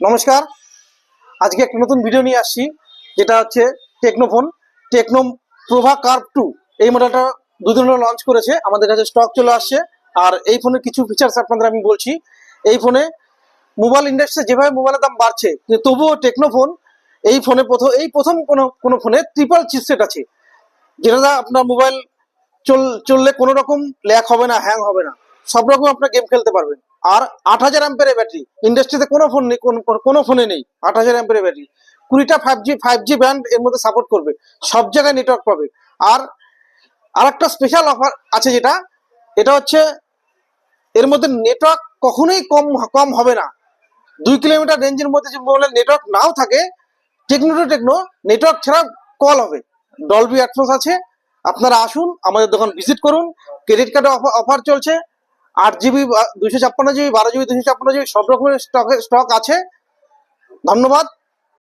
নমস্কার। আজকে একটা নতুন ভিডিও নিয়ে আসছি, যেটা হচ্ছে টেকনোফোন টেকনো প্রভা কার্ভ 2। এই মডেলটা দুদিন হলো লঞ্চ করেছে, আমাদের কাছে স্টক চলে আসছে। আর এই ফোনের কিছু ফিচার্স আপনাদের আমি বলছি। এই ফোনে মোবাইল ইন্ডাস্ট্রি যেভাবে মোবাইলের দাম বাড়ছে, তবুও টেকনোফোন এই প্রথম কোনো ফোনে ট্রিপল চিপসেট আছে, যেটা আপনার মোবাইল চললে কোনো রকম ল্যাগ হবে না, হ্যাং হবে না, সব রকম আপনার গেম খেলতে পারবেন। আর 8000 অ্যাম্পিয়ারের ব্যাটারি, ইন্ডাস্ট্রিতে কোনো ফোন নেই, কোনো ফোনে নেই 8000 অ্যাম্পিয়ারের ব্যাটারি। 20টা 5G ব্যান্ড এর মধ্যে সাপোর্ট করবে, সব জায়গায় নেটওয়ার্ক পাবে। আর আরেকটা স্পেশাল অফার আছে, এটা হচ্ছে এর মধ্যে নেটওয়ার্ক কখনোই কম হবে না। 2 কিলোমিটার রেঞ্জের মধ্যে যে মোবাইলের নেটওয়ার্ক নাও থাকে, টেকনো নেটওয়ার্ক ছাড়া কল হবে। ডলবি অ্যাটমস আছে। আপনারা আসুন, আমাদের দোকান ভিজিট করুন। ক্রেডিট কার্ডে অফার চলছে। 8 GB 256 GB 12 GB 256 GB সব রকমের স্টক আছে। ধন্যবাদ।